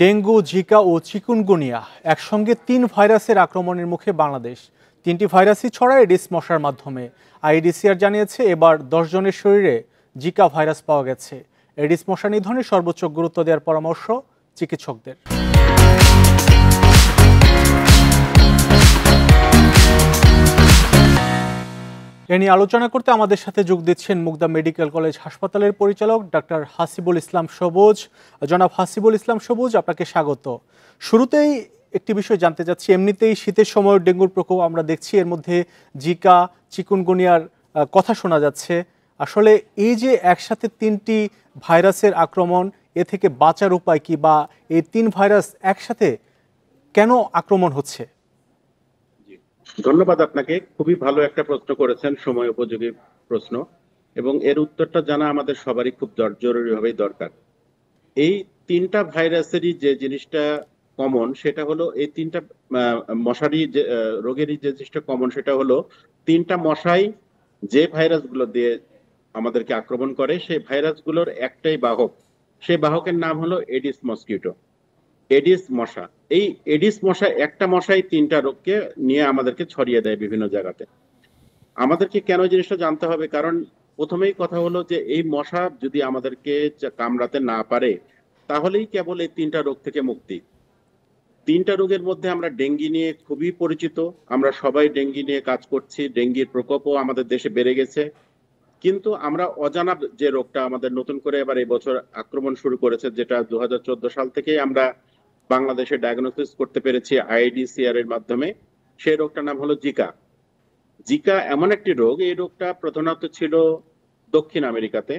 Dengue, Zika ও chikungunya একসঙ্গে ৩ ভাইরাসের আক্রমণের মুখে বাংলাদেশ। ৩টি ভাইরাসই ছড়ায় এডিস মশার মাধ্যমে। আইইডিসিআর জানিয়েছে এবার ১০ জনের শরীরে জিকা ভাইরাস পাওয়া গেছে। এডিস মশা নিধনে সর্বোচ্চ গুরুত্ব দেওয়ার পরামর্শ চিকিৎসকদের। এ নিয়ে আলোচনা করতে আমাদের সাথে যোগ দিচ্ছেন মুগদা মেডিকেল কলেজ হাসপাতালের পরিচালক ডাক্তার হাসিবুল ইসলাম সবুজ। জনাব হাসিবুল ইসলাম সবুজ, আপনাকে স্বাগত। শুরুতেই একটি বিষয় জানতে চাচ্ছি, এমনিতেই শীতের সময় ডেঙ্গুর প্রকোপ আমরা দেখছি, এর মধ্যে জিকা, চিকুনগুনিয়ার কথা শোনা যাচ্ছে। আসলে এই যে একসাথে ৩টি ভাইরাসের আক্রমণ, এ থেকে বাঁচার উপায় কি, বা এই ৩ ভাইরাস একসাথে কেন আক্রমণ হচ্ছে? ধন্যবাদ আপনাকে। খুবই ভালো একটা প্রশ্ন করেছেন, সময় উপযোগী প্রশ্ন, এবং এর উত্তরটা জানা আমাদের সবারই খুব জরুরিভাবেই দরকার। এই ৩টা ভাইরাসেরই যে জিনিসটা কমন, সেটা হলো এই ৩টা মশারই যে রোগেরই যে জিনিসটা কমন, সেটা হলো ৩টা মশাই যে ভাইরাসগুলো দিয়ে আমাদেরকে আক্রমণ করে, সেই ভাইরাসগুলোর একটাই বাহক। সেই বাহকের নাম হলো এডিস মসকিউটো, এডিস মশা। এই এডিস মশা, একটা মশাই ৩টা রোগকে নিয়ে আমাদেরকে ছড়িয়ে দেয় বিভিন্ন জায়গাতে। আমাদেরকে কেন জিনিসটা জানতে হবে, কারণ প্রথমেই কথা হলো যে এই মশা যদি আমাদেরকে কামড়াতে না পারে, তাহলেই কেবল এই ৩টা রোগ থেকে মুক্তি। ৩টা রোগের মধ্যে আমরা ডেঙ্গি নিয়ে খুবই পরিচিত, আমরা সবাই ডেঙ্গি নিয়ে কাজ করছি, ডেঙ্গির প্রকোপও আমাদের দেশে বেড়ে গেছে। কিন্তু আমরা অজানা যে রোগটা আমাদের নতুন করে এবার এই বছর আক্রমণ শুরু করেছে, যেটা 2014 সাল থেকেই আমরা বাংলাদেশে ডায়াগনোসিস করতে পেরেছি আইইডিসিআর এর মাধ্যমে, সেই রোগটার নাম হলো জিকা। জিকা এমন একটি রোগ, এই রোগটা প্রধানত ছিল দক্ষিণ আমেরিকাতে।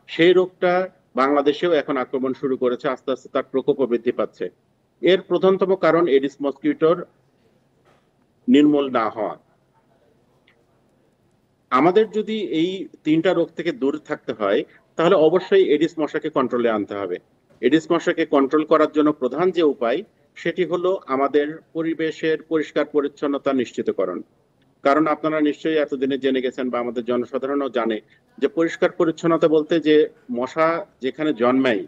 সেই রোগটা বাংলাদেশেও এখন আক্রমণ শুরু করেছে, আস্তে আস্তে তার প্রকোপও বৃদ্ধি পাচ্ছে। এর প্রধানতম কারণ এডিস মসকিউটোর নির্মূল না হওয়া। আমাদের যদি এই ৩টা রোগ থেকে দূরে থাকতে হয়, তাহলে অবশ্যই এডিস মশাকে কন্ট্রোলে আনতে হবে। এডিস মশাকে কন্ট্রোল করার জন্য প্রধান যে উপায়, সেটি হলো আমাদের পরিবেশের পরিষ্কার পরিচ্ছন্নতা নিশ্চিতকরণ। কারণ আপনারা নিশ্চয়ই এতদিনে জেনে গেছেন, বা আমাদের জনসাধারণও জানে, যে পরিষ্কার পরিচ্ছন্নতা বলতে যে মশা যেখানে জন্মায়,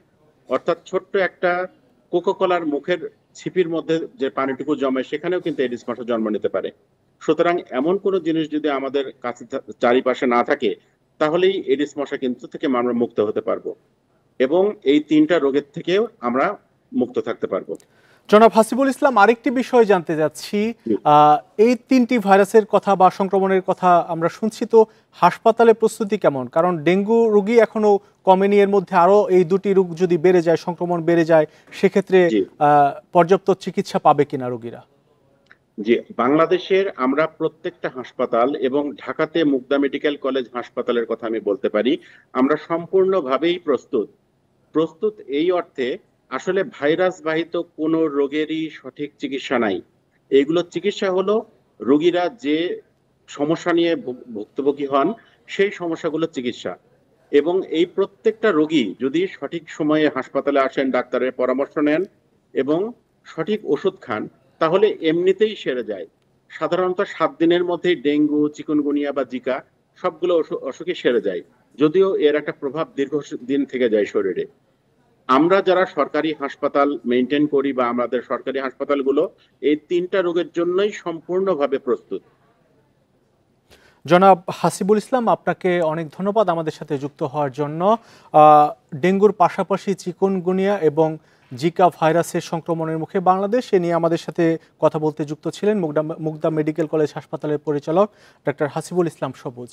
অর্থাৎ ছোট্ট একটা কোকোকোলার মুখের ছিপির মধ্যে যে পানিটুকু জমে, সেখানেও কিন্তু এডিস মশা জন্ম নিতে পারে। সুতরাং এমন কোনো জিনিস যদি আমাদের কাছে চারিপাশে না থাকে, তাহলেই এডিস মশা কিন্তু থেকে আমরা মুক্ত হতে পারবো, এবং এই ৩টা রোগের থেকেও আমরা মুক্ত থাকতে পারবো। জনাব হাসিবুল ইসলাম, আরেকটি বিষয় জানতে যাচ্ছি, এই ৩টি ভাইরাসের কথা বা সংক্রমণের কথা আমরা শুনছি, তো হাসপাতালে প্রস্তুতি কেমন? কারণ ডেঙ্গু রোগী এখনো কমেনি, এর মধ্যে আরো এই ২টি রোগ যদি বেড়ে যায়, সংক্রমণ বেড়ে যায়, সেক্ষেত্রে পর্যাপ্ত চিকিৎসা পাবে কিনা রোগীরা? জি, বাংলাদেশের আমরা প্রত্যেকটা হাসপাতাল, এবং ঢাকাতে মুগদা মেডিকেল কলেজ হাসপাতালের কথা আমি বলতে পারি, আমরা সম্পূর্ণভাবেই প্রস্তুত এই অর্থে, আসলে ভাইরাস বাহিত কোনো রোগেরই সঠিক চিকিৎসা নাই। এইগুলো চিকিৎসা হলো রোগীরা যে সমস্যা নিয়ে ভুক্তভোগী হন, সেই সমস্যাগুলো চিকিৎসা। এবং এই প্রত্যেকটা রোগী যদি সঠিক সময়ে হাসপাতালে আসেন, ডাক্তারের পরামর্শ নেন এবং সঠিক ওষুধ খান, তাহলে এমনিতেই সেরে যায়। সাধারণত 7 দিনের মধ্যেই ডেঙ্গু, চিকুনগুনিয়া বা জিকা সবগুলো অসুখই সেরে যায়, যদিও এর একটা প্রভাব দীর্ঘদিন থেকে যায় শরীরে। আমরা যারা সরকারি হাসপাতাল মেনটেন করি, বা আমাদের সরকারি হাসপাতালগুলো এই 3টা রোগের জন্যই সম্পূর্ণভাবে প্রস্তুত। জনাব হাসিবুল ইসলাম, আপনাকে অনেক ধন্যবাদ আমাদের সাথে যুক্ত হওয়ার জন্য। ডেঙ্গুর পাশাপাশি চিকুনগুনিয়া এবং জিকা ভাইরাসের সংক্রমণের মুখে বাংলাদেশ, এ নিয়ে আমাদের সাথে কথা বলতে যুক্ত ছিলেন মুগদা মেডিকেল কলেজ হাসপাতালের পরিচালক ডাক্তার হাসিবুল ইসলাম সবুজ।